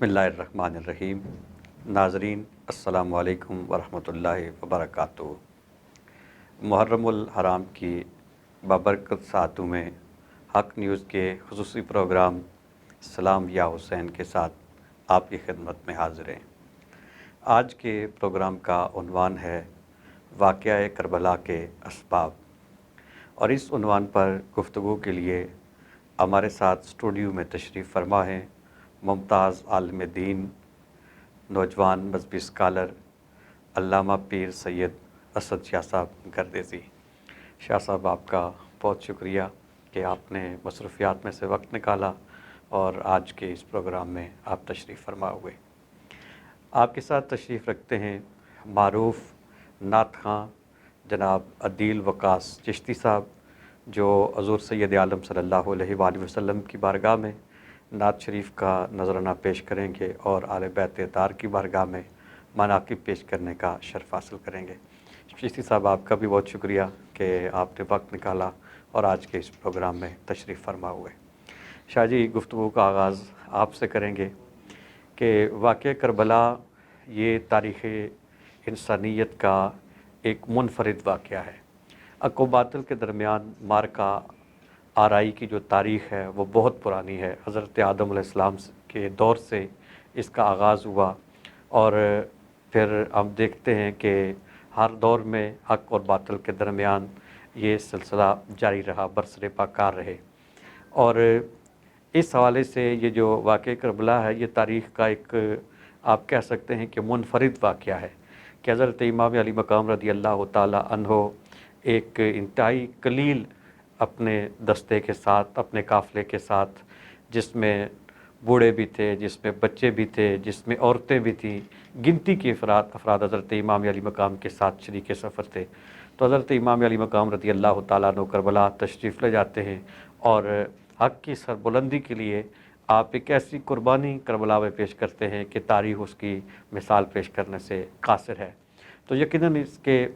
بسم اللہ الرحمن الرحیم۔ ناظرین السلام علیکم ورحمۃ اللہ وبرکاتہ۔ محرم الحرام کی بابرکت ساعتوں میں حق نیوز کے خصوصی پروگرام سلام یا حسین کے ساتھ آپ کی خدمت میں حاضر ہیں۔ آج کے پروگرام کا عنوان ہے واقعہ کربلا کے اسباب، اور اس عنوان پر گفتگو کے لیے ہمارے ساتھ اسٹوڈیو میں تشریف فرما ہیں ممتاز عالم دین، نوجوان مذہبی اسکالر علامہ پیر سید اسد شاہ صاحب گردیزی۔ شاہ صاحب، آپ کا بہت شکریہ کہ آپ نے مصروفیات میں سے وقت نکالا اور آج کے اس پروگرام میں آپ تشریف فرما ہوئے۔ آپ کے ساتھ تشریف رکھتے ہیں معروف نعت خواں جناب عدیل وقاص چشتی صاحب، جو حضور سید عالم صلی اللہ علیہ وآلہ وسلم کی بارگاہ میں نعت شریف کا نذرانہ پیش کریں گے اور آل بیت اطہار کی بارگاہ میں مناقب پیش کرنے کا شرف حاصل کریں گے۔ چشتی صاحب، آپ کا بھی بہت شکریہ کہ آپ نے وقت نکالا اور آج کے اس پروگرام میں تشریف فرما ہوئے۔ شاہ جی، گفتگو کا آغاز آپ سے کریں گے کہ واقعہ کربلا یہ تاریخ انسانیت کا ایک منفرد واقعہ ہے۔ حق و باطل کے درمیان معرکہ آرائی کی جو تاریخ ہے وہ بہت پرانی ہے۔ حضرت آدم علیہ السلام کے دور سے اس کا آغاز ہوا، اور پھر ہم دیکھتے ہیں کہ ہر دور میں حق اور باطل کے درمیان یہ سلسلہ جاری رہا، برسر پاکار رہے۔ اور اس حوالے سے یہ جو واقعہ کربلا ہے یہ تاریخ کا ایک آپ کہہ سکتے ہیں کہ منفرد واقعہ ہے کہ حضرت امام علی مقام رضی اللہ تعالی عنہ ایک انتہائی قلیل اپنے دستے کے ساتھ، اپنے قافلے کے ساتھ، جس میں بوڑھے بھی تھے، جس میں بچے بھی تھے، جس میں عورتیں بھی تھیں، گنتی کے افراد حضرت امام علی مقام کے ساتھ شریک سفر تھے۔ تو حضرت امام علی مقام رضی اللہ تعالیٰ عنہ کربلا تشریف لے جاتے ہیں، اور حق کی سربلندی کے لیے آپ ایک ایسی قربانی کربلا میں پیش کرتے ہیں کہ تاریخ اس کی مثال پیش کرنے سے قاصر ہے۔ تو یقیناً اس کے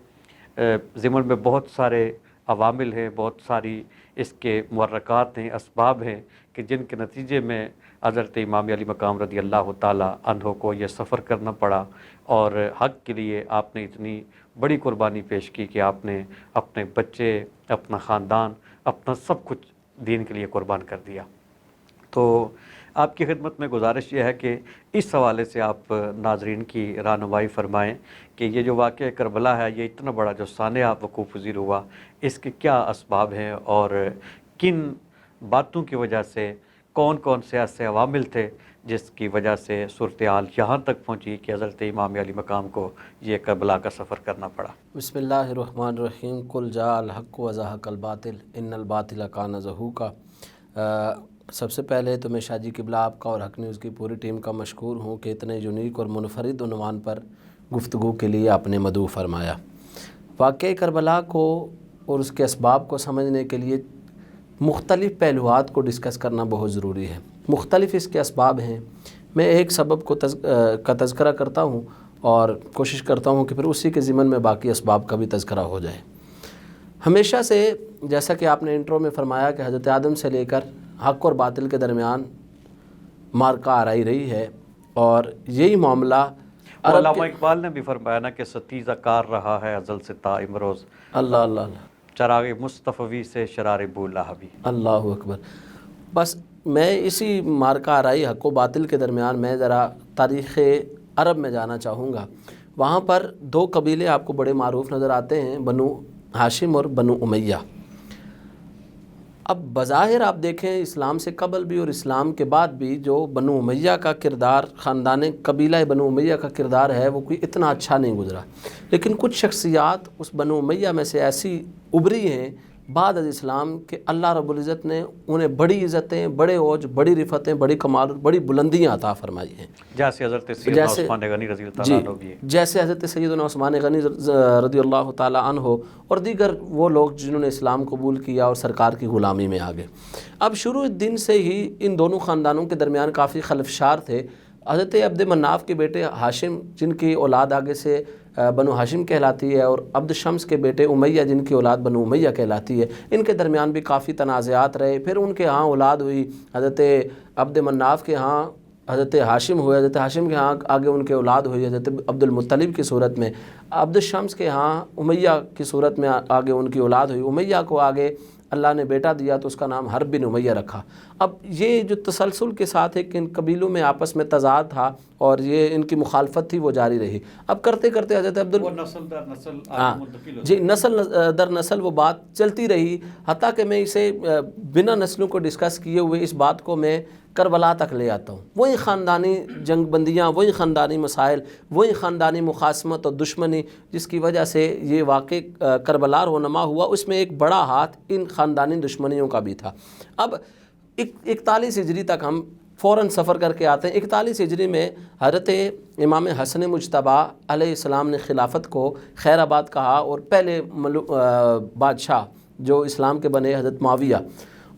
ضمن میں بہت سارے عوامل ہیں، بہت ساری اس کے محرکات ہیں، اسباب ہیں کہ جن کے نتیجے میں حضرت امام علی مقام رضی اللہ تعالیٰ عنہ کو یہ سفر کرنا پڑا، اور حق کے لیے آپ نے اتنی بڑی قربانی پیش کی کہ آپ نے اپنے بچے، اپنا خاندان، اپنا سب کچھ دین کے لیے قربان کر دیا۔ تو آپ کی خدمت میں گزارش یہ ہے کہ اس حوالے سے آپ ناظرین کی رہنمائی فرمائیں کہ یہ جو واقعہ کربلا ہے یہ اتنا بڑا جو سانحہ وقوع پذیر ہوا، اس کے کیا اسباب ہیں، اور کن باتوں کی وجہ سے، کون کون سے ایسے عوامل تھے جس کی وجہ سے صورتحال یہاں تک پہنچی کہ حضرت امام علی مقام کو یہ کربلا کا سفر کرنا پڑا۔ بسم اللہ الرحمن الرحیم۔ قل جاء الحق وزهق الباطل ان الباطل کان زہوقا۔ سب سے پہلے تو میں شاہ جی قبلہ آپ کا اور حق نیوز کی پوری ٹیم کا مشکور ہوں کہ اتنے یونیک اور منفرد عنوان پر گفتگو کے لیے آپ نے مدعو فرمایا۔ واقعہ کربلا کو اور اس کے اسباب کو سمجھنے کے لیے مختلف پہلوات کو ڈسکس کرنا بہت ضروری ہے۔ مختلف اس کے اسباب ہیں۔ میں ایک سبب کا تذکرہ کرتا ہوں اور کوشش کرتا ہوں کہ پھر اسی کے ضمن میں باقی اسباب کا بھی تذکرہ ہو جائے۔ ہمیشہ سے جیسا کہ آپ نے انٹرو میں فرمایا کہ حضرت آدم سے لے کر حق اور باطل کے درمیان معرکہ آرائی رہی ہے، اور یہی معاملہ علامہ اقبال نے بھی فرمایا نا کہ ستیزہ کار رہا ہے ازل سے تا امروز، اللہ اللہ اللہ، چراغ مصطفی سے شرار بولا بھی۔ اللہ اکبر۔ بس میں اسی معرکہ آرائی حق و باطل کے درمیان میں ذرا تاریخ عرب میں جانا چاہوں گا۔ وہاں پر دو قبیلے آپ کو بڑے معروف نظر آتے ہیں، بنو ہاشم اور بنو امیہ۔ اب بظاہر آپ دیکھیں اسلام سے قبل بھی اور اسلام کے بعد بھی جو بنو امیہ کا کردار، خاندان قبیلہ بنو امیہ کا کردار ہے، وہ کوئی اتنا اچھا نہیں گزرا، لیکن کچھ شخصیات اس بنو امیہ میں سے ایسی ابھری ہیں بعد از اسلام کہ اللہ رب العزت نے انہیں بڑی عزتیں، بڑے اوج، بڑی رفتیں، بڑی کمال، بڑی بلندیاں عطا فرمائی ہیں، جیسے حضرت سیدنا عثمان غنی رضی اللہ عنہ بھی ہے، جیسے حضرت سیدنا عثمان غنی رضی اللہ تعالی عنہ اور دیگر وہ لوگ جنہوں نے اسلام قبول کیا اور سرکار کی غلامی میں آ گئے۔ اب شروع دن سے ہی ان دونوں خاندانوں کے درمیان کافی خلفشار تھے۔ حضرت عبد مناف کے بیٹے ہاشم، جن کی اولاد آگے سے بنو ہاشم کہلاتی ہے، اور عبد شمس کے بیٹے امیہ جن کی اولاد بنو امیہ کہلاتی ہے، ان کے درمیان بھی کافی تنازعات رہے۔ پھر ان کے ہاں اولاد ہوئی، حضرت عبد مناف کے ہاں حضرت ہاشم ہوئے، حضرت ہاشم کے ہاں آگے ان کے اولاد ہوئی حضرت عبد المطلب کی صورت میں، عبد الشمس کے ہاں امیہ کی صورت میں آگے ان کی اولاد ہوئی، امیہ کو آگے اللہ نے بیٹا دیا تو اس کا نام حرب بن امیہ رکھا۔ اب یہ جو تسلسل کے ساتھ ہے کہ ان قبیلوں میں آپس میں تضاد تھا اور یہ ان کی مخالفت تھی وہ جاری رہی۔ اب کرتے کرتے حضرت وہ نسل در نسل ہاں آگے منتقل ہوتی جی، نسل در نسل وہ بات چلتی رہی، حتیٰ کہ میں اسے بنا نسلوں کو ڈسکس کیے ہوئے اس بات کو میں کربلا تک لے آتا ہوں۔ وہی خاندانی جنگ بندیاں، وہی خاندانی مسائل، وہی خاندانی مخاصمت اور دشمنی جس کی وجہ سے یہ واقع کربلا رونما ہوا، اس میں ایک بڑا ہاتھ ان خاندانی دشمنیوں کا بھی تھا۔ اب 41 ہجری تک ہم فوراً سفر کر کے آتے ہیں۔ 41 ہجری میں حضرت امام حسن مجتبیٰ علیہ السلام نے خلافت کو خیر آباد کہا، اور پہلے بادشاہ جو اسلام کے بنے حضرت معاویہ،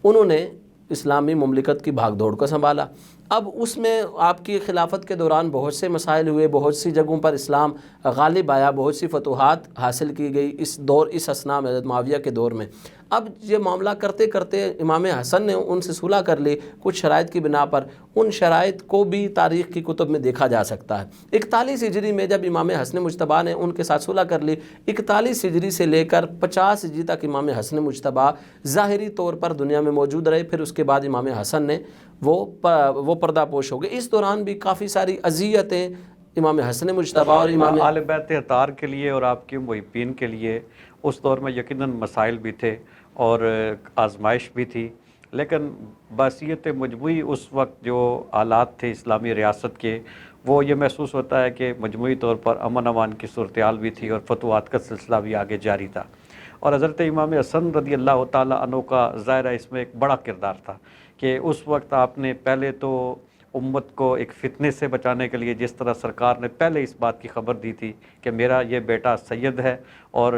انہوں نے اسلامی مملکت کی بھاگ دوڑ کو سنبھالا۔ اب اس میں آپ کی خلافت کے دوران بہت سے مسائل ہوئے، بہت سی جگہوں پر اسلام غالب آیا، بہت سی فتوحات حاصل کی گئی اس اثناء میں حضرت معاویہ کے دور میں۔ اب یہ معاملہ کرتے کرتے امام حسن نے ان سے صلح کر لی کچھ شرائط کی بنا پر، ان شرائط کو بھی تاریخ کی کتب میں دیکھا جا سکتا ہے۔ 41 ہجری میں جب امام حسن مجتبیٰ نے ان کے ساتھ صلح کر لی، 41 ہجری سے لے کر 50 ہجری تک امام حسن مجتبیٰ ظاہری طور پر دنیا میں موجود رہے، پھر اس کے بعد امام حسن نے وہ پردہ پوش ہو گئے۔ اس دوران بھی کافی ساری اذیتیں امام حسن مجتبیٰ اور امام آل بیت اطہار کے لیے اور آپ کے محبین کے لیے اس دور میں یقیناً مسائل بھی تھے اور آزمائش بھی تھی، لیکن بحیثیت مجموعی اس وقت جو حالات تھے اسلامی ریاست کے، وہ یہ محسوس ہوتا ہے کہ مجموعی طور پر امن امان کی صورتحال بھی تھی اور فتوحات کا سلسلہ بھی آگے جاری تھا۔ اور حضرت امام حسن رضی اللہ تعالیٰ عنہ کا ظاہرہ اس میں ایک بڑا کردار تھا کہ اس وقت آپ نے پہلے تو امت کو ایک فتنے سے بچانے کے لیے، جس طرح سرکار نے پہلے اس بات کی خبر دی تھی کہ میرا یہ بیٹا سید ہے اور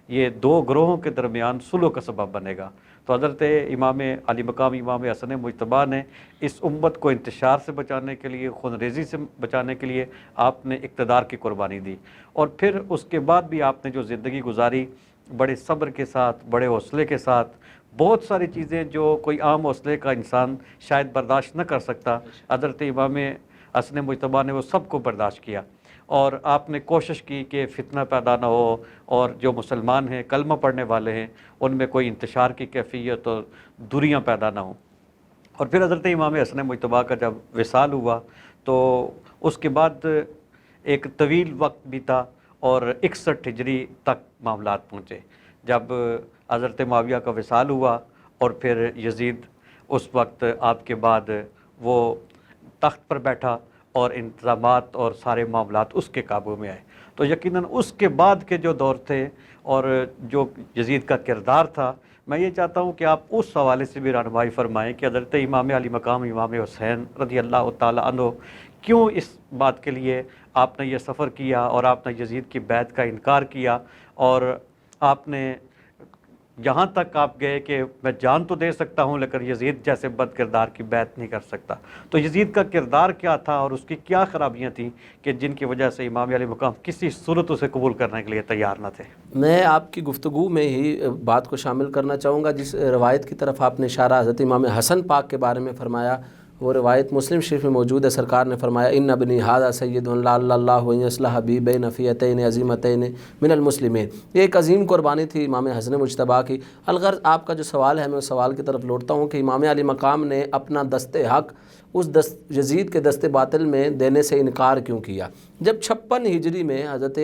یہ دو گروہوں کے درمیان صلح کا سبب بنے گا، تو حضرت امام علی مقام امام حسن مجتبیٰ نے اس امت کو انتشار سے بچانے کے لیے، خون ریزی سے بچانے کے لیے آپ نے اقتدار کی قربانی دی۔ اور پھر اس کے بعد بھی آپ نے جو زندگی گزاری بڑے صبر کے ساتھ، بڑے حوصلے کے ساتھ، بہت ساری چیزیں جو کوئی عام حوصلے کا انسان شاید برداشت نہ کر سکتا، حضرت امام حسن مجتبیٰ نے وہ سب کو برداشت کیا، اور آپ نے کوشش کی کہ فتنہ پیدا نہ ہو اور جو مسلمان ہیں، کلمہ پڑھنے والے ہیں، ان میں کوئی انتشار کی کیفیت اور دوریاں پیدا نہ ہوں۔ اور پھر حضرت امام حسن مجتبیٰ کا جب وصال ہوا تو اس کے بعد ایک طویل وقت بیتا اور 61 ہجری تک معاملات پہنچے، جب حضرت معاویہ کا وصال ہوا اور پھر یزید اس وقت آپ کے بعد وہ تخت پر بیٹھا اور انتظامات اور سارے معاملات اس کے قابو میں آئے۔ تو یقیناً اس کے بعد کے جو دور تھے اور جو یزید کا کردار تھا، میں یہ چاہتا ہوں کہ آپ اس حوالے سے بھی رہنمائی فرمائیں کہ حضرت امام علی مقام امام حسین رضی اللہ تعالیٰ عنہ کیوں اس بات کے لیے آپ نے یہ سفر کیا اور آپ نے یزید کی بیعت کا انکار کیا، اور آپ نے یہاں تک آپ گئے کہ میں جان تو دے سکتا ہوں لیکن یزید جیسے بد کردار کی بیعت نہیں کر سکتا۔ تو یزید کا کردار کیا تھا اور اس کی کیا خرابیاں تھیں کہ جن کی وجہ سے امام علی مقام کسی صورت اسے قبول کرنے کے لیے تیار نہ تھے؟ میں آپ کی گفتگو میں ہی بات کو شامل کرنا چاہوں گا جس روایت کی طرف آپ نے اشارہ حضرت امام حسن پاک کے بارے میں فرمایا، وہ روایت مسلم شریف میں موجود ہے۔ سرکار نے فرمایا ان ابنی ھذا سید لعل اللہ ان یصلح بی بین فئتین عظیمتین من المسلمین۔ یہ ایک عظیم قربانی تھی امام حسن مجتبیٰ کی۔ الغرض آپ کا جو سوال ہے میں اس سوال کی طرف لوٹتا ہوں کہ امام علی مقام نے اپنا دست حق اس یزید کے دست باطل میں دینے سے انکار کیوں کیا؟ جب 56 ہجری میں حضرت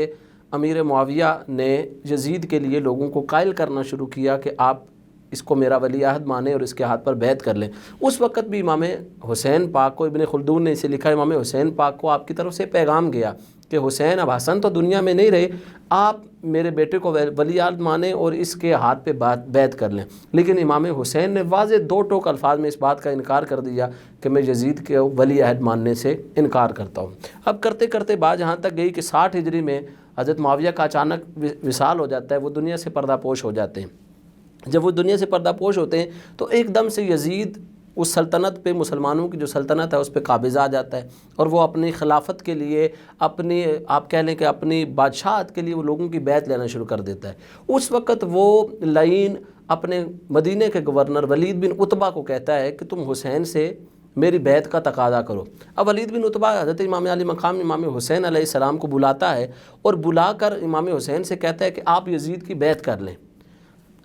امیر معاویہ نے یزید کے لیے لوگوں کو قائل کرنا شروع کیا کہ آپ اس کو میرا ولی عہد مانیں اور اس کے ہاتھ پر بیعت کر لیں، اس وقت بھی امام حسین پاک کو، ابن خلدون نے اسے لکھا، امام حسین پاک کو آپ کی طرف سے پیغام گیا کہ حسین اب حسن تو دنیا میں نہیں رہے، آپ میرے بیٹے کو ولی عہد مانیں اور اس کے ہاتھ پہ بیعت کر لیں۔ لیکن امام حسین نے واضح 2 ٹوک الفاظ میں اس بات کا انکار کر دیا کہ میں یزید کے ولی عہد ماننے سے انکار کرتا ہوں۔ اب کرتے کرتے بات یہاں تک گئی کہ 60 ہجری میں حضرت معاویہ کا اچانک وصال ہو جاتا ہے، وہ دنیا سے پردہ پوش ہو جاتے ہیں۔ جب وہ دنیا سے پردہ پوش ہوتے ہیں تو ایک دم سے یزید اس سلطنت پہ، مسلمانوں کی جو سلطنت ہے اس پہ قابض آ جاتا ہے، اور وہ اپنی خلافت کے لیے، اپنی آپ کہہ لیں کہ اپنی بادشاہت کے لیے وہ لوگوں کی بیعت لینا شروع کر دیتا ہے۔ اس وقت وہ لعین اپنے مدینے کے گورنر ولید بن عتبہ کو کہتا ہے کہ تم حسین سے میری بیعت کا تقاضا کرو۔ اب ولید بن عتبہ حضرت امام علی مقام امام حسین علیہ السلام کو بلاتا ہے اور بلا کر امام حسین سے کہتا ہے کہ آپ یزید کی بیعت کر لیں۔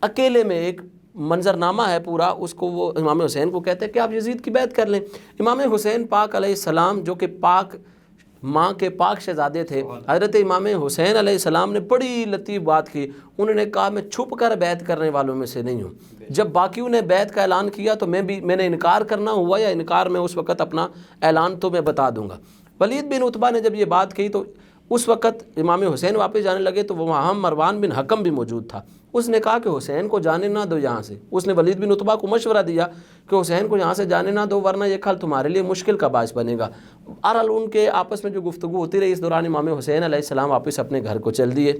اکیلے میں ایک منظرنامہ ہے پورا، اس کو وہ امام حسین کو کہتے ہیں کہ آپ یزید کی بیعت کر لیں۔ امام حسین پاک علیہ السلام جو کہ پاک ماں کے پاک شہزادے تھے، حضرت امام حسین علیہ السلام نے بڑی لطیف بات کی، انہوں نے کہا میں چھپ کر بیعت کرنے والوں میں سے نہیں ہوں۔ جب باقیوں نے بیعت کا اعلان کیا تو میں نے انکار کرنا ہوا یا انکار میں اس وقت اپنا اعلان تو میں بتا دوں گا۔ ولید بن عتبہ نے جب یہ بات کہی تو اس وقت امام حسین واپس جانے لگے تو وہاں مروان بن حکم بھی موجود تھا۔ اس نے کہا کہ حسین کو جانے نہ دو یہاں سے۔ اس نے ولید بن عتبہ کو مشورہ دیا کہ حسین کو یہاں سے جانے نہ دو ورنہ یہ کل تمہارے لیے مشکل کا باعث بنے گا۔ بہرحال ان کے آپس میں جو گفتگو ہوتی رہی، اس دوران امام حسین علیہ السلام واپس اپنے گھر کو چل دیے۔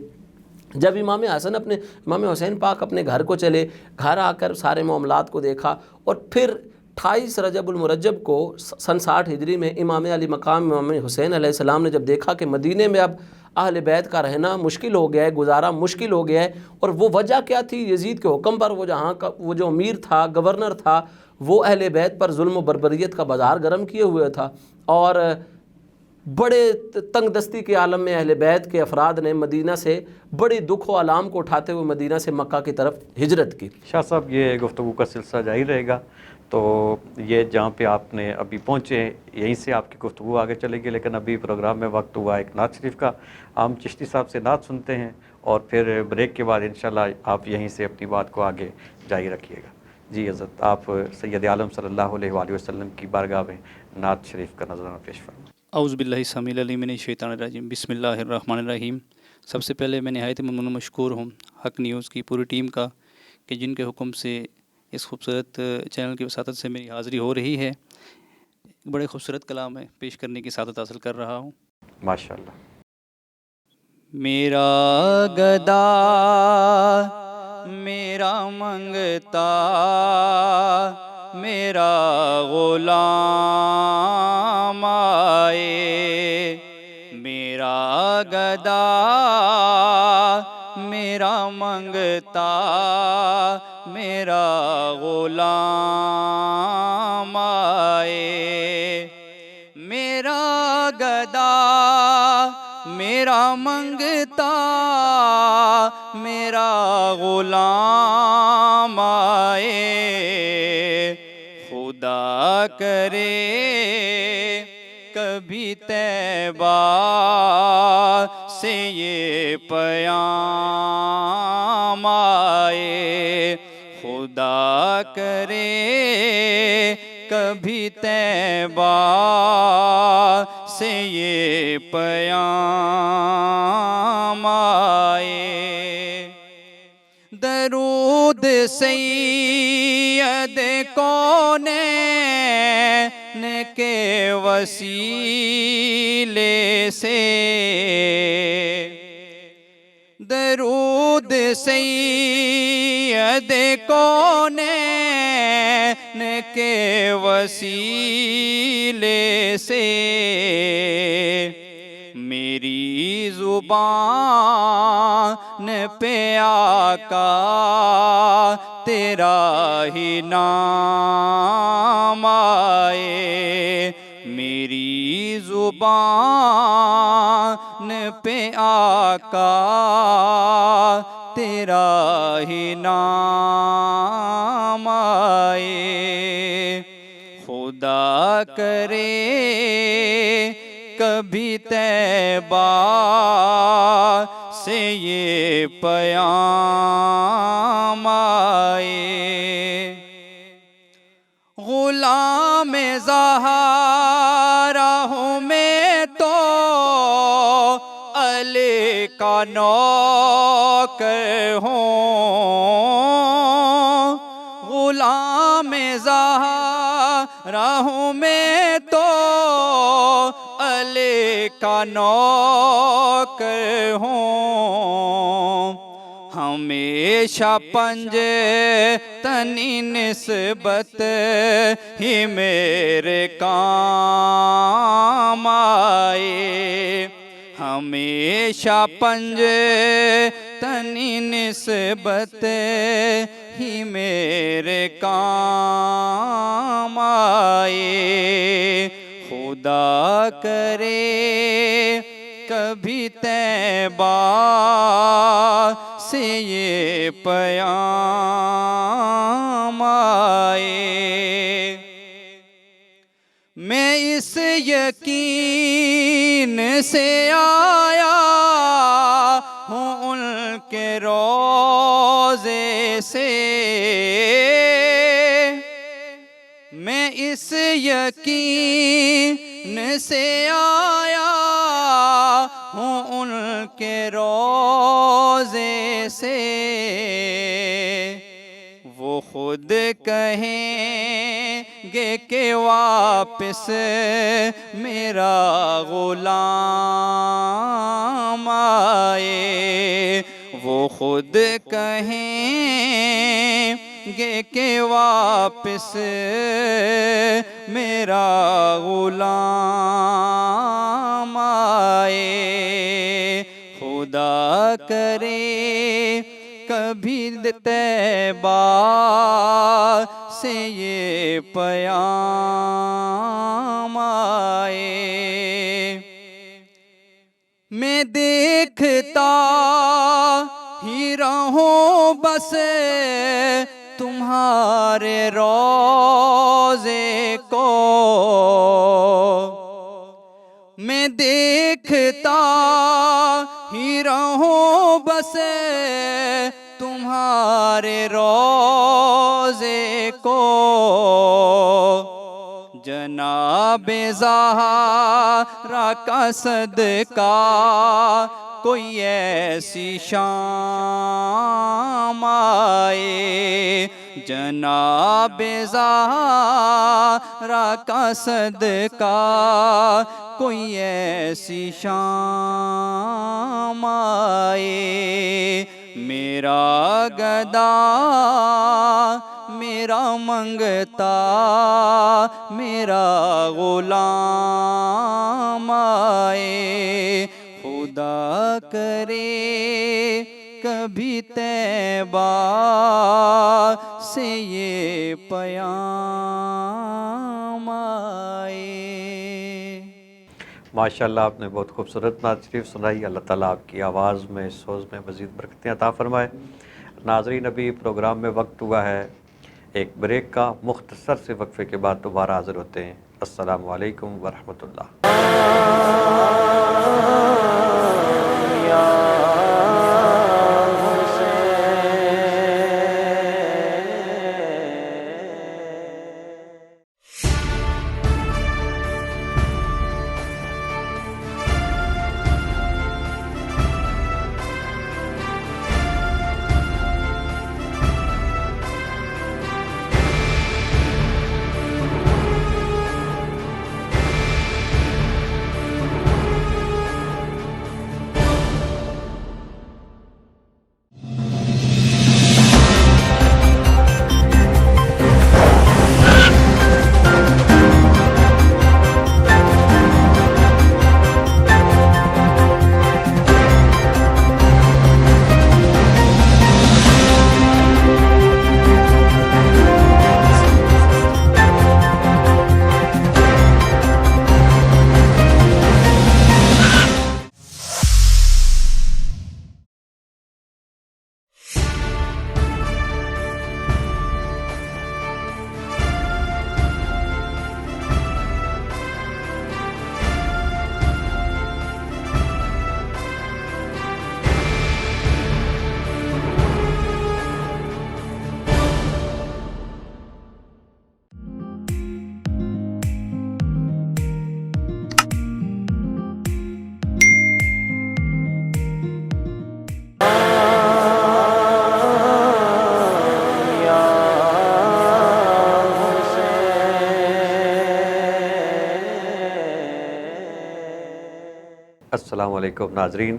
جب امام حسین پاک اپنے گھر کو چلے، گھر آ کر سارے معاملات کو دیکھا اور پھر 28 رجب المرجب کو سن 60 ہجری میں امام علی مقام امام حسین علیہ السلام نے جب دیکھا کہ مدینے میں اب اہل بیت کا رہنا مشکل ہو گیا ہے، گزارا مشکل ہو گیا ہے، اور وہ وجہ کیا تھی؟ یزید کے حکم پر وہ جو امیر تھا، گورنر تھا، وہ اہل بیت پر ظلم و بربریت کا بازار گرم کیے ہوئے تھا، اور بڑے تنگ دستی کے عالم میں اہل بیت کے افراد نے مدینہ سے بڑی دکھ و آلام کو اٹھاتے ہوئے مدینہ سے مکہ کی طرف ہجرت کی۔ شاہ صاحب یہ گفتگو کا سلسلہ جاری رہے گا، تو یہ جہاں پہ آپ نے ابھی پہنچے یہیں سے آپ کی گفتگو آگے چلے گی، لیکن ابھی پروگرام میں وقت ہوا ایک نعت شریف کا۔ ہم چشتی صاحب سے نعت سنتے ہیں اور پھر بریک کے بعد انشاءاللہ آپ یہیں سے اپنی بات کو آگے جاری رکھیے گا۔ جی حضرت، آپ سید عالم صلی اللہ علیہ وآلہ وسلم کی بارگاہ میں نعت شریف کا نذرانہ پیش فرمائیں۔ اعوذ باللہ السمیع العلیم من الشیطان الرجیم، بسم اللہ الرحمن الرحیم۔ سب سے پہلے میں نہایت ممنون و مشکور ہوں حق نیوز کی پوری ٹیم کا کہ جن کے حکم سے اس خوبصورت چینل کی وساطت سے میری حاضری ہو رہی ہے۔ بڑے خوبصورت کلام ہے پیش کرنے کی سعادت حاصل کر رہا ہوں۔ ماشاءاللہ۔ میرا گدا میرا منگتا میرا غلام آئے، میرا گدا میرا منگتا میرا غلام آئے، میرا گدا میرا منگتا میرا غلام آئے، خدا کرے کبھی طیبہ سے یہ پیام آئے، خدا کرے کبھی طیبہ سے یہ پیام آئے۔ درود سید کونین کے وسیلے سے، درود سید کونین کے وسیلے سے، میری زبان پہ آقا تیرا ہی نام آئے، میری زبان پہ آقا تیرا ہی نام آئے، خدا کرے کبھی طیبہ سے یہ پیام آئے، غلام زہرا ہوں میں تو علی کا نوکر ہوں، غلام زہرا ہوں میں تو علی کا نوکر ہوں، ہمیشہ پنج تنی نسبت ہی میرے کام آئے، ہمیشہ پنج تنی نسبت ہی میرے کام آئے، خدا کرے کبھی طیبہ سے یہ پیام آئے، میں اس یقین سے آیا ہوں ان کے روضے سے، میں اس یقین سے آیا ہوں ان کے روضے سے، وہ خود کہیں گے کہ واپس میرا غلام آئے، وہ خود کہیں گے کہ واپس میرا غلام آئے، خدا کرے کبھی طیبہ سے یہ پیام آئے، میں دیکھتا ہی رہوں بس تمہارے روضے کو، میں دیکھتا ہی رہوں بس تمہارے روضے کو، جناب زہرا کا صدقہ کوئی ایسی شام آئے، جناب زہرا کا صدقہ کوئی ایسی شام آئے، میرا گدا میرا منگتا میرا غلام آئے، خدا کرے کبھی طیبہ سے یہ پیام آئے۔ ماشاءاللہ آپ نے بہت خوبصورت نعت شریف سنائی، اللہ تعالیٰ آپ کی آواز میں سوز میں مزید برکتیں عطا فرمائے۔ ناظرین ابھی پروگرام میں وقت ہوا ہے ایک بریک کا، مختصر سے وقفے کے بعد دوبارہ حاضر ہوتے ہیں۔ السلام علیکم ورحمۃ اللہ۔ السلام علیکم ناظرین،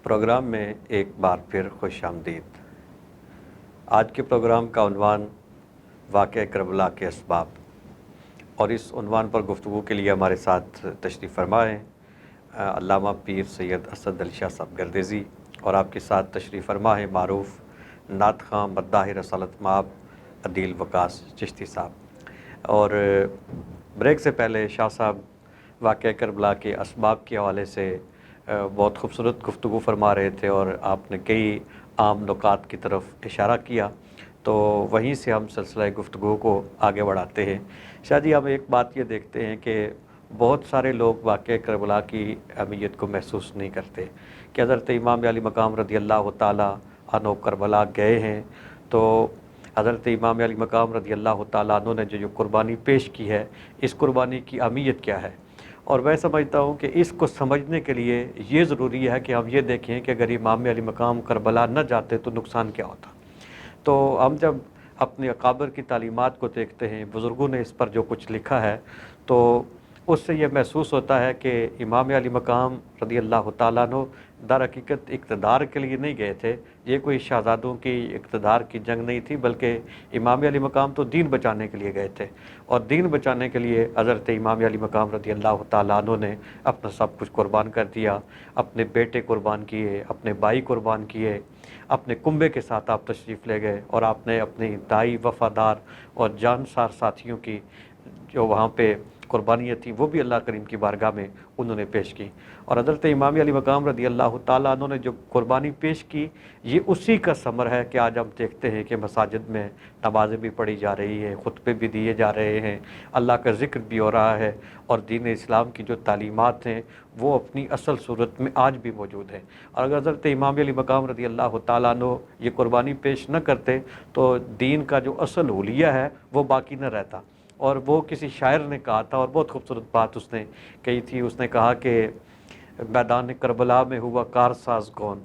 پروگرام میں ایک بار پھر خوش آمدید۔ آج کے پروگرام کا عنوان واقعہ کربلا کے اسباب، اور اس عنوان پر گفتگو کے لیے ہمارے ساتھ تشریف فرما ہیں علامہ پیر سید اسد علی شاہ صاحب گردیزی، اور آپ کے ساتھ تشریف فرما ہیں معروف نعت خواں مداح رسالت مآب عدیل وقاص چشتی صاحب۔ اور بریک سے پہلے شاہ صاحب واقعہ کربلا کے اسباب کے حوالے سے بہت خوبصورت گفتگو فرما رہے تھے اور آپ نے کئی عام نکات کی طرف اشارہ کیا، تو وہیں سے ہم سلسلہ گفتگو کو آگے بڑھاتے ہیں۔ شاہ جی، ہم ایک بات یہ دیکھتے ہیں کہ بہت سارے لوگ واقعہ کربلا کی اہمیت کو محسوس نہیں کرتے کہ حضرت امام علی مقام رضی اللہ تعالیٰ عنہ کربلا گئے ہیں، تو حضرت امام علی مقام رضی اللہ تعالیٰ عنہ نے جو قربانی پیش کی ہے، اس قربانی کی اہمیت کیا ہے۔ اور میں سمجھتا ہوں کہ اس کو سمجھنے کے لیے یہ ضروری ہے کہ ہم یہ دیکھیں کہ اگر امام علی مقام کربلا نہ جاتے تو نقصان کیا ہوتا۔ تو ہم جب اپنے اکابر کی تعلیمات کو دیکھتے ہیں، بزرگوں نے اس پر جو کچھ لکھا ہے، تو اس سے یہ محسوس ہوتا ہے کہ امام علی مقام رضی اللہ تعالیٰ عنہ در حقیقت اقتدار کے لیے نہیں گئے تھے، یہ کوئی شہزادوں کی اقتدار کی جنگ نہیں تھی، بلکہ امام علی مقام تو دین بچانے کے لیے گئے تھے، اور دین بچانے کے لیے حضرت امام علی مقام رضی اللہ تعالیٰ عنہ نے اپنا سب کچھ قربان کر دیا، اپنے بیٹے قربان کیے، اپنے بھائی قربان کیے، اپنے کنبے کے ساتھ آپ تشریف لے گئے، اور آپ نے اپنے انتہائی وفادار اور جانسار ساتھیوں کی جو وہاں پہ قربانیاں تھیں وہ بھی اللہ کریم کی بارگاہ میں انہوں نے پیش کی۔ اور حضرت امام علی مقام رضی اللہ تعالیٰ عنہ نے جو قربانی پیش کی، یہ اسی کا ثمر ہے کہ آج ہم دیکھتے ہیں کہ مساجد میں نمازیں بھی پڑھی جا رہی ہیں، خطبے بھی دیے جا رہے ہیں، اللہ کا ذکر بھی ہو رہا ہے، اور دین اسلام کی جو تعلیمات ہیں وہ اپنی اصل صورت میں آج بھی موجود ہیں۔ اور اگر حضرت امام علی مقام رضی اللہ تعالیٰ عنہ یہ قربانی پیش نہ کرتے تو دین کا جو اصل حلیہ ہے وہ باقی نہ رہتا۔ اور وہ کسی شاعر نے کہا تھا، اور بہت خوبصورت بات اس نے کہی تھی، اس نے کہا کہ میدان کربلا میں ہوا کارساز کون،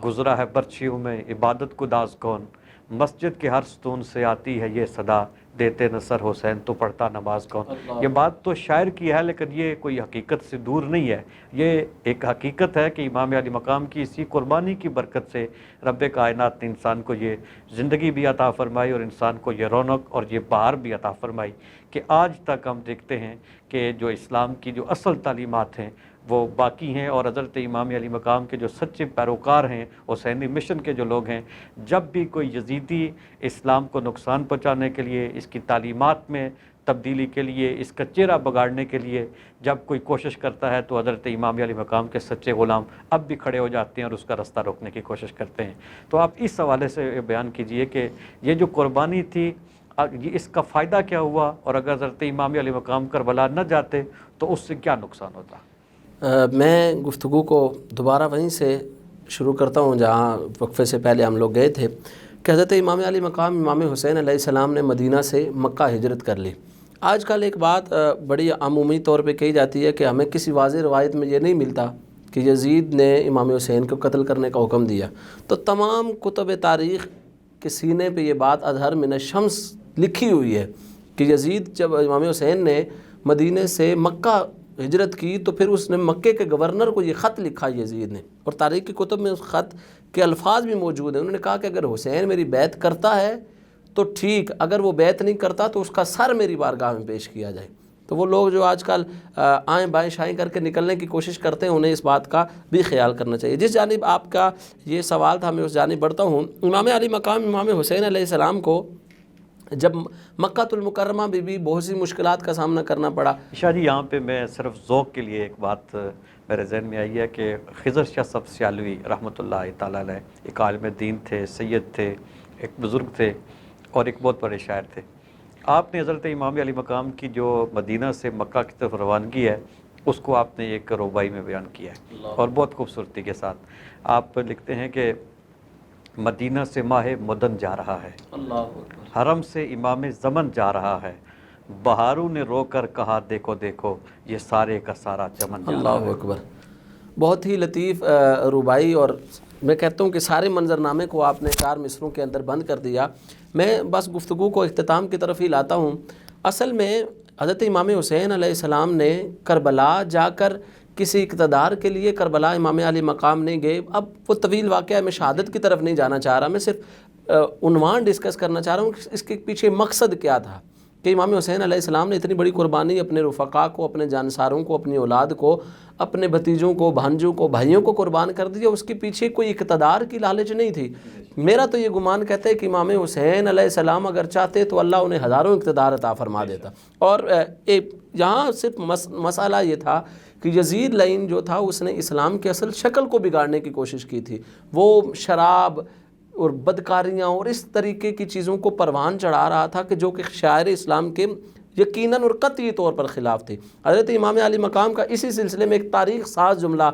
گزرا ہے برچھیوں میں عبادت کو داز کون، مسجد کے ہر ستون سے آتی ہے یہ صدا، دیتے نصر حسین تو پڑھتا نماز کون۔ یہ بات تو شاعر کی ہے، لیکن یہ کوئی حقیقت سے دور نہیں ہے، یہ ایک حقیقت ہے کہ امام علی مقام کی اسی قربانی کی برکت سے رب کائنات نے انسان کو یہ زندگی بھی عطا فرمائی، اور انسان کو یہ رونق اور یہ بہار بھی عطا فرمائی کہ آج تک ہم دیکھتے ہیں کہ جو اسلام کی جو اصل تعلیمات ہیں وہ باقی ہیں، اور حضرت امام علی مقام کے جو سچے پیروکار ہیں، حسینی مشن کے جو لوگ ہیں، جب بھی کوئی یزیدی اسلام کو نقصان پہنچانے کے لیے، اس کی تعلیمات میں تبدیلی کے لیے، اس کا چہرہ بگاڑنے کے لیے جب کوئی کوشش کرتا ہے، تو حضرت امام علی مقام کے سچے غلام اب بھی کھڑے ہو جاتے ہیں اور اس کا رستہ روکنے کی کوشش کرتے ہیں۔ تو آپ اس حوالے سے بیان کیجئے کہ یہ جو قربانی تھی، اس کا فائدہ کیا ہوا، اور اگر حضرت امام علی مقام کربلا نہ جاتے تو اس سے کیا نقصان ہوتا؟ میں گفتگو کو دوبارہ وہیں سے شروع کرتا ہوں جہاں وقفے سے پہلے ہم لوگ گئے تھے، کہ حضرت امام علی مقام امام حسین علیہ السلام نے مدینہ سے مکہ ہجرت کر لی۔ آج کل ایک بات بڑی عمومی طور پہ کہی جاتی ہے کہ ہمیں کسی واضح روایت میں یہ نہیں ملتا کہ یزید نے امام حسین کو قتل کرنے کا حکم دیا، تو تمام کتب تاریخ کے سینے پہ یہ بات اظہر من الشمس لکھی ہوئی ہے کہ یزید جب امام حسین نے مدینے سے مکہ ہجرت کی تو پھر اس نے مکے کے گورنر کو یہ خط لکھا یزید نے، اور تاریخ کی کتب میں اس خط کے الفاظ بھی موجود ہیں۔ انہوں نے کہا کہ اگر حسین میری بیعت کرتا ہے تو ٹھیک، اگر وہ بیعت نہیں کرتا تو اس کا سر میری بارگاہ میں پیش کیا جائے۔ تو وہ لوگ جو آج کل آئیں بائیں شائیں کر کے نکلنے کی کوشش کرتے ہیں، انہیں اس بات کا بھی خیال کرنا چاہیے۔ جس جانب آپ کا یہ سوال تھا میں اس جانب بڑھتا ہوں۔ امام علی مقام امام حسین علیہ السلام کو جب مکہ المکرمہ بھی بہت سی مشکلات کا سامنا کرنا پڑا۔ شاہ جی، یہاں پہ میں صرف ذوق کے لیے ایک بات میرے ذہن میں آئی ہے کہ خضر شاہ صف سیالوی رحمۃ اللہ تعالیٰ علیہ ایک عالم دین تھے، سید تھے، ایک بزرگ تھے، اور ایک بہت بڑے شاعر تھے۔ آپ نے حضرت امام علی مقام کی جو مدینہ سے مکہ کی طرف روانگی ہے، اس کو آپ نے ایک رباعی میں بیان کیا ہے، اور بہت خوبصورتی کے ساتھ آپ لکھتے ہیں کہ مدینہ سے ماہ مدن جا رہا ہے، حرم سے امام زمن جا رہا ہے، بہاروں نے رو کر کہا دیکھو دیکھو یہ سارے کا سارا چمن جا رہا ہے۔ اللہ اکبر، بہت ہی لطیف رباعی، اور میں کہتا ہوں کہ سارے منظرنامے کو آپ نے 4 مصروں کے اندر بند کر دیا۔ میں بس گفتگو کو اختتام کی طرف ہی لاتا ہوں۔ اصل میں حضرت امام حسین علیہ السلام نے کربلا جا کر کسی اقتدار کے لیے کربلا امام علی مقام نہیں گئے۔ اب وہ طویل واقعہ میں شہادت کی طرف نہیں جانا چاہ رہا، میں صرف عنوان ڈسکس کرنا چاہ رہا ہوں کہ اس کے پیچھے مقصد کیا تھا کہ امام حسین علیہ السلام نے اتنی بڑی قربانی اپنے رفقا کو، اپنے جانساروں کو، اپنی اولاد کو، اپنے بھتیجوں کو، بھانجوں کو، بھائیوں کو قربان کر دیا. اس کے پیچھے کوئی اقتدار کی لالچ نہیں تھی. میرا تو یہ گمان کہتا ہے کہ امام حسین علیہ السلام اگر چاہتے تو اللہ انہیں ہزاروں اقتدار عطا فرما دیتا. اور یہاں صرف مسئلہ یہ تھا کہ یزید لعین جو تھا اس نے اسلام کی اصل شکل کو بگاڑنے کی کوشش کی تھی. وہ شراب اور بدکاریاں اور اس طریقے کی چیزوں کو پروان چڑھا رہا تھا کہ جو کہ شاعر اسلام کے یقیناً اور قطعی طور پر خلاف تھی. حضرت امام علی مقام کا اسی سلسلے میں ایک تاریخ ساز جملہ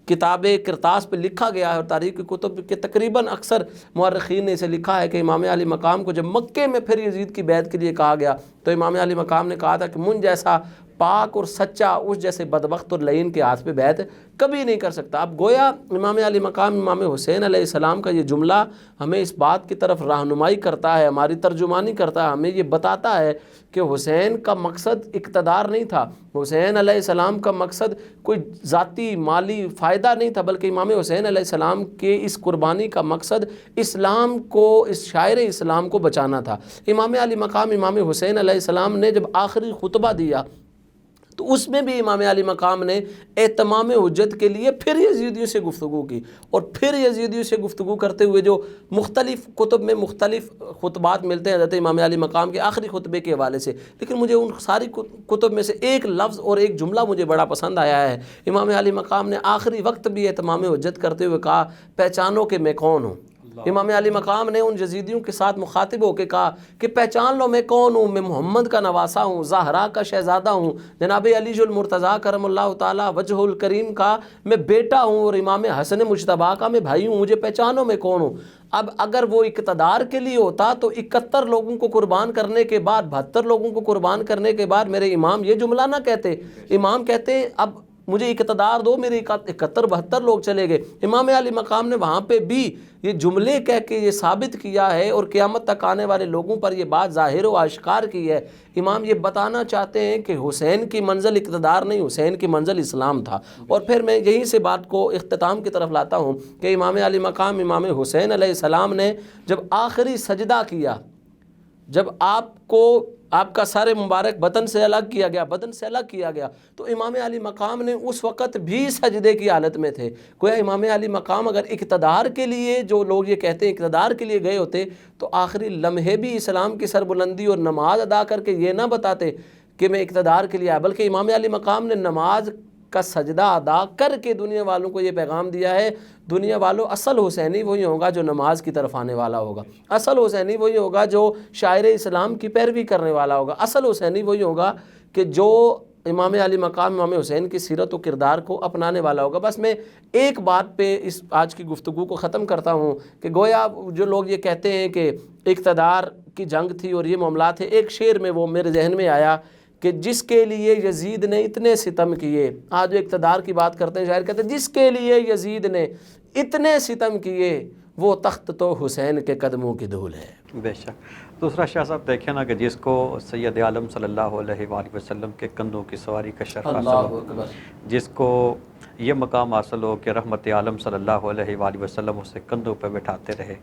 کتاب کرتاس پہ لکھا گیا ہے، اور تاریخ کی کتب کے تقریباً اکثر مورخین نے اسے لکھا ہے کہ امام علی مقام کو جب مکے میں پھر یزید کی بیعت کے لیے کہا گیا تو امام علی مقام نے کہا تھا کہ من جیسا پاک اور سچا اس جیسے بدبخت اور لعین کے ہاتھ پہ بیعت کبھی نہیں کر سکتا. اب گویا امام علی مقام امام حسین علیہ السلام کا یہ جملہ ہمیں اس بات کی طرف رہنمائی کرتا ہے، ہماری ترجمانی کرتا ہے، ہمیں یہ بتاتا ہے کہ حسین کا مقصد اقتدار نہیں تھا. حسین علیہ السلام کا مقصد کوئی ذاتی مالی فائدہ نہیں تھا، بلکہ امام حسین علیہ السلام کے اس قربانی کا مقصد اسلام کو، اس شاعر اسلام کو بچانا تھا. امام علی مقام امام حسین علیہ السلام نے جب آخری خطبہ دیا تو اس میں بھی امام علی مقام نے اتمام حجت کے لیے پھر یزیدیوں سے گفتگو کی، اور پھر یزیدیوں سے گفتگو کرتے ہوئے جو مختلف کتب میں مختلف خطبات ملتے ہیں حضرت امام علی مقام کے آخری خطبے کے حوالے سے، لیکن مجھے ان ساری کتب میں سے ایک لفظ اور ایک جملہ مجھے بڑا پسند آیا ہے. امام علی مقام نے آخری وقت بھی اتمام حجت کرتے ہوئے کہا پہچانو کہ میں کون ہوں. امام علی مقام نے ان یزیدیوں کے ساتھ مخاطب ہو کے کہا کہ پہچان لو میں کون ہوں، میں محمد کا نواسا ہوں، زہرا کا شہزادہ ہوں، جناب علی المرتضیٰ کرم اللہ تعالی وجہ الکریم کا میں بیٹا ہوں، اور امام حسن مجتبیٰ کا میں بھائی ہوں. مجھے پہچانو میں کون ہوں. اب اگر وہ اقتدار کے لیے ہوتا تو 71 لوگوں کو قربان کرنے کے بعد، 72 لوگوں کو قربان کرنے کے بعد میرے امام یہ جملہ نہ کہتے. امام کہتے اب مجھے اقتدار دو، میرے 71-72 لوگ چلے گئے. امام علی مقام نے وہاں پہ بھی یہ جملے کہہ کے یہ ثابت کیا ہے اور قیامت تک آنے والے لوگوں پر یہ بات ظاہر و آشکار کی ہے. امام یہ بتانا چاہتے ہیں کہ حسین کی منزل اقتدار نہیں، حسین کی منزل اسلام تھا. اور پھر میں یہیں سے بات کو اختتام کی طرف لاتا ہوں کہ امام علی مقام امام حسین علیہ السلام نے جب آخری سجدہ کیا، جب آپ کا سر مبارک بدن سے الگ کیا گیا تو امام علی مقام نے اس وقت بھی سجدے کی حالت میں تھے. گویا امام علی مقام اگر اقتدار کے لیے، جو لوگ یہ کہتے ہیں اقتدار کے لیے گئے ہوتے، تو آخری لمحے بھی اسلام کی سربلندی اور نماز ادا کر کے یہ نہ بتاتے کہ میں اقتدار کے لیے آیا، بلکہ امام علی مقام نے نماز کا سجدہ ادا کر کے دنیا والوں کو یہ پیغام دیا ہے، دنیا والوں اصل حسینی وہی ہوگا جو نماز کی طرف آنے والا ہوگا، اصل حسینی وہی ہوگا جو شاعر اسلام کی پیروی کرنے والا ہوگا، اصل حسینی وہی ہوگا کہ جو امام علی مقام امام حسین کی سیرت و کردار کو اپنانے والا ہوگا. بس میں ایک بات پہ اس آج کی گفتگو کو ختم کرتا ہوں کہ گویا جو لوگ یہ کہتے ہیں کہ اقتدار کی جنگ تھی اور یہ معاملات تھے، ایک شعر میں وہ میرے ذہن میں آیا کہ جس کے لیے یزید نے اتنے ستم کیے، آج جو اقتدار کی بات کرتے ہیں شاعر کہتے ہیں جس کے لیے یزید نے اتنے ستم کیے وہ تخت تو حسین کے قدموں کی دھول ہے. بے شک. دوسرا شاہ صاحب دیکھیں نا کہ جس کو سید عالم صلی اللہ علیہ وآلہ وسلم کے کندھوں کی سواری کا شرف حاصل ہو، جس کو یہ مقام حاصل ہو کہ رحمت عالم صلی اللہ علیہ وآلہ وسلم اسے کندھوں پہ بٹھاتے رہے،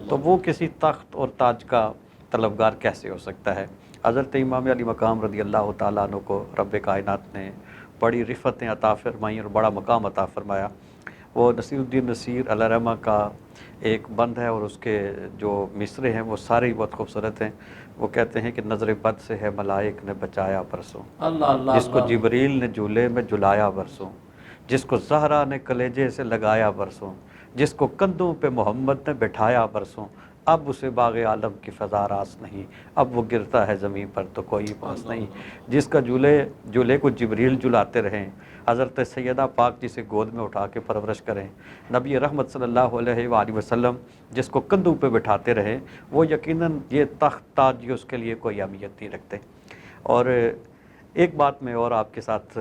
تو وہ کسی تخت اور تاج کا طلبگار کیسے ہو سکتا ہے؟ حضرت امام علی مقام رضی اللہ تعالیٰ عنہ کو رب کائنات نے بڑی رفتیں عطا فرمائیں اور بڑا مقام عطا فرمایا. وہ نصیر الدین نصیر علیہ رحمہ کا ایک بند ہے اور اس کے جو مصرے ہیں وہ سارے ہی بہت خوبصورت ہیں. وہ کہتے ہیں کہ نظر بد سے ہے ملائک نے بچایا برسوں، جس کو جبریل نے جھولے میں جھلایا برسوں، جس کو زہرا نے کلیجے سے لگایا برسوں، جس کو کندھوں پہ محمد نے بٹھایا برسوں. اب اسے باغ عالم کی فضا راس نہیں، اب وہ گرتا ہے زمین پر تو کوئی پاس نہیں. جس کا جھولے کو جبریل جھلاتے رہیں، حضرت سیدہ پاک جسے گود میں اٹھا کے پرورش کریں، نبی رحمت صلی اللہ علیہ وآلہ وسلم جس کو کندھوں پہ بٹھاتے رہیں، وہ یقیناً یہ تخت تاج یہ اس کے لیے کوئی اہمیت نہیں رکھتے. اور ایک بات میں اور آپ کے ساتھ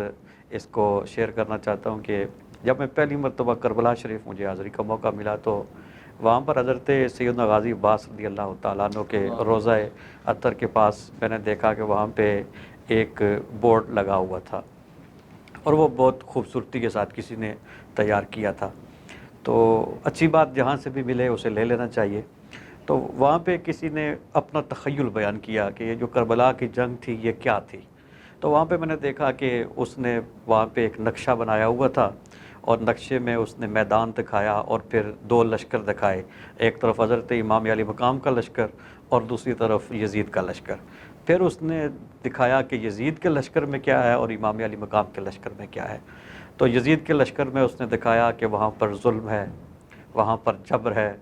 اس کو شیئر کرنا چاہتا ہوں کہ جب میں پہلی مرتبہ کربلا شریف مجھے حاضری کا موقع ملا تو وہاں پر حضرت سیدنا غازی عباس رضی اللہ تعالیٰ عنہ کے روضہ اطہر کے پاس میں نے دیکھا کہ وہاں پہ ایک بورڈ لگا ہوا تھا اور وہ بہت خوبصورتی کے ساتھ کسی نے تیار کیا تھا. تو اچھی بات جہاں سے بھی ملے اسے لے لینا چاہیے. تو وہاں پہ کسی نے اپنا تخیل بیان کیا کہ یہ جو کربلا کی جنگ تھی یہ کیا تھی. تو وہاں پہ میں نے دیکھا کہ اس نے وہاں پہ ایک نقشہ بنایا ہوا تھا اور نقشے میں اس نے میدان دکھایا اور پھر 2 لشکر دکھائے، ایک طرف حضرت امام علی مقام کا لشکر اور دوسری طرف یزید کا لشکر. پھر اس نے دکھایا کہ یزید کے لشکر میں کیا ہے اور امام علی مقام کے لشکر میں کیا ہے. تو یزید کے لشکر میں اس نے دکھایا کہ وہاں پر ظلم ہے، وہاں پر جبر ہے،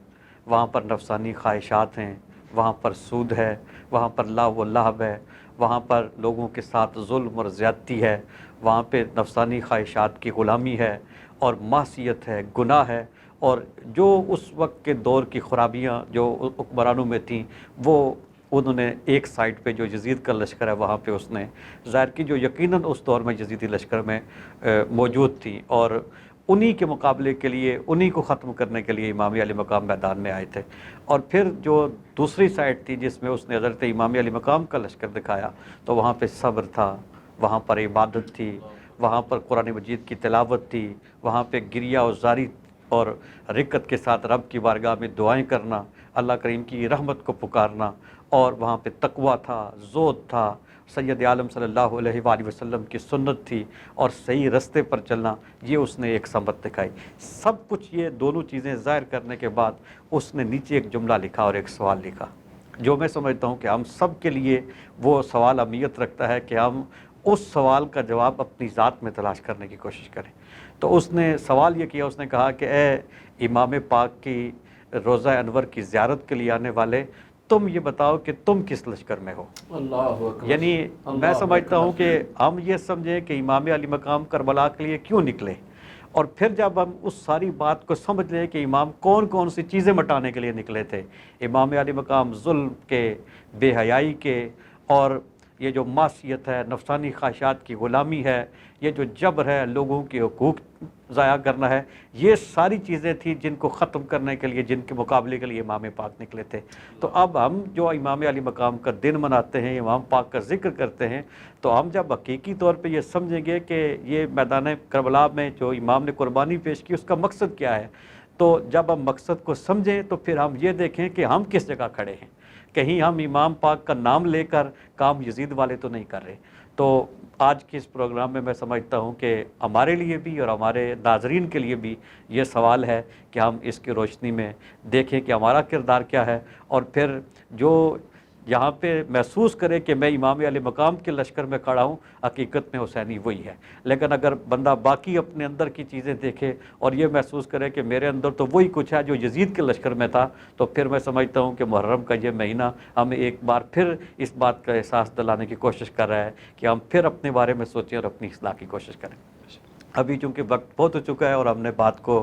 وہاں پر نفسانی خواہشات ہیں، وہاں پر سود ہے، وہاں پر لہو و لعب ہے، وہاں پر لوگوں کے ساتھ ظلم اور زیادتی ہے، وہاں پہ نفسانی خواہشات کی غلامی ہے اور معصیت ہے، گناہ ہے. اور جو اس وقت کے دور کی خرابیاں جو حکمرانوں میں تھیں وہ انہوں نے ایک سائٹ پہ جو یزید کا لشکر ہے وہاں پہ اس نے ظاہر کی، جو یقیناً اس دور میں یزیدی لشکر میں موجود تھی، اور انہی کے مقابلے کے لیے، انہی کو ختم کرنے کے لیے امام علی مقام میدان میں آئے تھے. اور پھر جو دوسری سائٹ تھی جس میں اس نے حضرت امام علی مقام کا لشکر دکھایا تو وہاں پہ صبر تھا، وہاں پر عبادت تھی، وہاں پر قرآن مجید کی تلاوت تھی، وہاں پہ گریہ و زاری اور رقت کے ساتھ رب کی بارگاہ میں دعائیں کرنا، اللہ کریم کی رحمت کو پکارنا، اور وہاں پہ تقویٰ تھا، زہد تھا، سید عالم صلی اللہ علیہ وآلہ وسلم کی سنت تھی اور صحیح رستے پر چلنا. یہ اس نے ایک سمت دکھائی. سب کچھ یہ دونوں چیزیں ظاہر کرنے کے بعد اس نے نیچے ایک جملہ لکھا اور ایک سوال لکھا جو میں سمجھتا ہوں کہ ہم سب کے لیے وہ سوال اہمیت رکھتا ہے کہ ہم اس سوال کا جواب اپنی ذات میں تلاش کرنے کی کوشش کریں. تو اس نے سوال یہ کیا، اس نے کہا کہ اے امام پاک کی روضہ انور کی زیارت کے لیے آنے والے، تم یہ بتاؤ کہ تم کس لشکر میں ہو. اللہ اکبر. یعنی میں سمجھتا ہوں کہ ہم یہ سمجھیں کہ امام علی مقام کربلا کے لیے کیوں نکلے، اور پھر جب ہم اس ساری بات کو سمجھ لیں کہ امام کون کون سی چیزیں مٹانے کے لیے نکلے تھے. امام علی مقام ظلم کے، بے حیائی کے، اور یہ جو معصیت ہے، نفسانی خواہشات کی غلامی ہے، یہ جو جبر ہے، لوگوں کے حقوق ضائع کرنا ہے، یہ ساری چیزیں تھیں جن کو ختم کرنے کے لیے، جن کے مقابلے کے لیے امام پاک نکلے تھے. تو اب ہم جو امام علی مقام کا دن مناتے ہیں، امام پاک کا ذکر کرتے ہیں، تو ہم جب حقیقی طور پہ یہ سمجھیں گے کہ یہ میدان کربلا میں جو امام نے قربانی پیش کی اس کا مقصد کیا ہے، تو جب ہم مقصد کو سمجھیں تو پھر ہم یہ دیکھیں کہ ہم کس جگہ کھڑے ہیں. کہیں ہم امام پاک کا نام لے کر کام یزید والے تو نہیں کر رہے. تو آج کے اس پروگرام میں سمجھتا ہوں کہ ہمارے لیے بھی اور ہمارے ناظرین کے لیے بھی یہ سوال ہے کہ ہم اس کی روشنی میں دیکھیں کہ ہمارا کردار کیا ہے، اور پھر جو یہاں پہ محسوس کرے کہ میں امام علی مقام کے لشکر میں کھڑا ہوں، حقیقت میں حسینی وہی ہے. لیکن اگر بندہ باقی اپنے اندر کی چیزیں دیکھے اور یہ محسوس کرے کہ میرے اندر تو وہی کچھ ہے جو یزید کے لشکر میں تھا، تو پھر میں سمجھتا ہوں کہ محرم کا یہ مہینہ ہمیں ایک بار پھر اس بات کا احساس دلانے کی کوشش کر رہا ہے کہ ہم پھر اپنے بارے میں سوچیں اور اپنی اصلاح کی کوشش کریں. ابھی چونکہ وقت بہت ہو چکا ہے اور ہم نے بات کو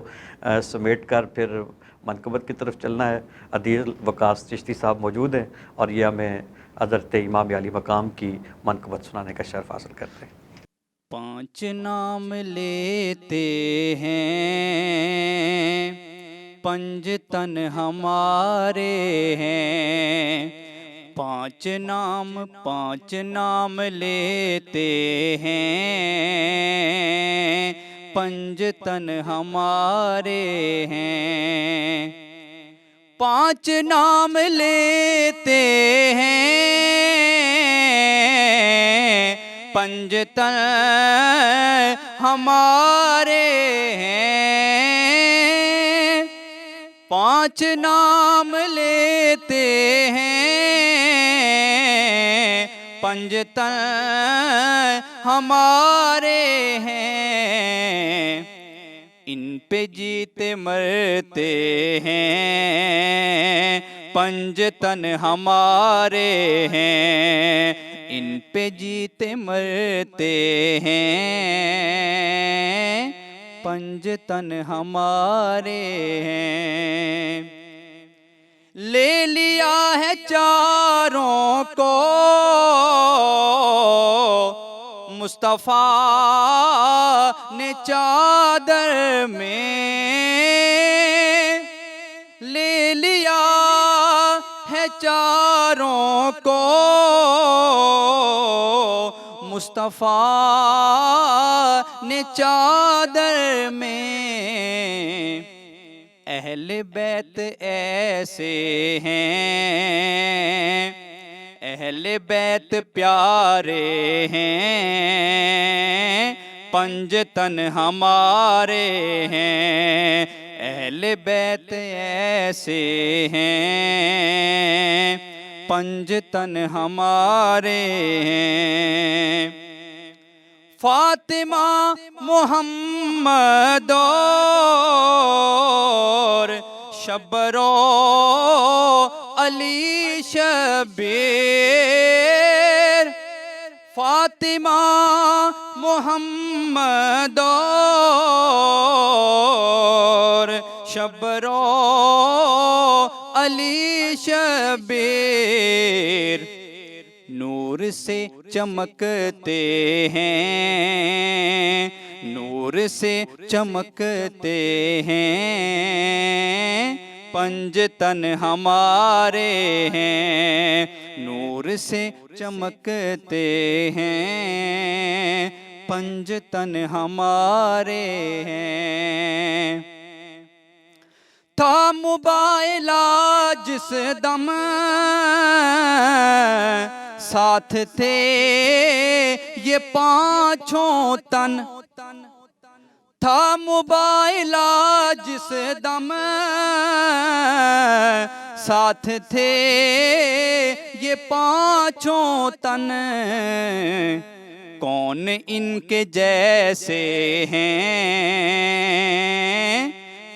سمیٹ کر پھر منقبت کی طرف چلنا ہے. عدیل وقاص چشتی صاحب موجود ہیں اور یہ ہمیں حضرت امام علی مقام کی منقبت سنانے کا شرف حاصل کرتے ہیں. 5 نام لیتے ہیں، 5 تن ہمارے ہیں. 5 نام لیتے ہیں، 5 تن ہمارے ہیں. 5 نام لیتے ہیں، 5 تن ہمارے ہیں. 5 نام لیتے ہیں، 5 تن ہمارے ہیں. ان پہ جیتے مرتے ہیں، 5 تن ہمارے ہیں. ان پہ جیتے مرتے ہیں، 5 تن ہمارے ہیں. لے لیا ہے چاروں کو مصطفیٰ نے چادر میں. لے لیا ہے چاروں کو مصطفیٰ نے چادر میں. اہل بیت ایسے ہیں، اہل بیت پیارے ہیں، پنج تن ہمارے ہیں، اہل بیت ایسے ہیں، پنج تن ہمارے ہیں۔ فاطمہ محمد اور شبرو علی شبیر، فاطمہ محمد اور شبرو علی شبیر، نور سے چمکتے ہیں، نور سے چمکتے ہیں، پنج تن ہمارے ہیں، نور سے چمکتے ہیں، پنج تن ہمارے ہیں۔ تھا موبائلہ جس دم ساتھ تھے یہ پانچوں تن، تھا موبائلہ جس دم ساتھ تھے یہ پانچوں تن، کون ان کے جیسے ہیں،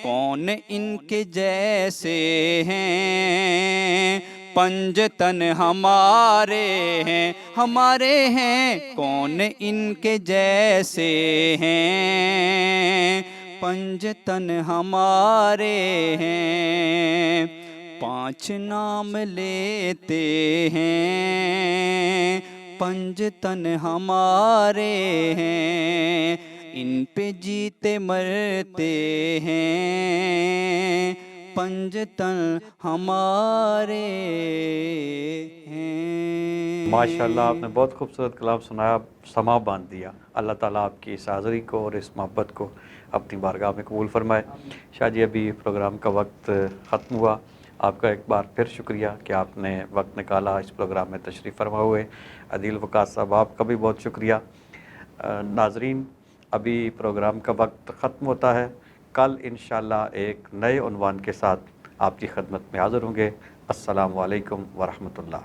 کون ان کے جیسے ہیں، پنج تن ہمارے ہیں، ہمارے ہیں، کون ان کے جیسے ہیں، پنج تن ہمارے ہیں۔ پانچ نام لیتے ہیں، پنج تن ہمارے ہیں، ان پہ جیتے مرتے ہیں، پنج تن ہمارے ہیں۔ ماشاءاللہ آپ نے بہت خوبصورت کلام سنایا، سما باندھ دیا۔ اللہ تعالیٰ آپ کی اس حاضری کو اور اس محبت کو اپنی بارگاہ میں قبول فرمائے۔ شاہ جی ابھی پروگرام کا وقت ختم ہوا، آپ کا ایک بار پھر شکریہ کہ آپ نے وقت نکالا اس پروگرام میں تشریف فرما ہوئے۔ عدیل وقاص صاحب آپ کا بھی بہت شکریہ۔ ناظرین ابھی پروگرام کا وقت ختم ہوتا ہے، کل انشاءاللہ ایک نئے عنوان کے ساتھ آپ کی خدمت میں حاضر ہوں گے۔ السلام علیکم ورحمۃ اللہ۔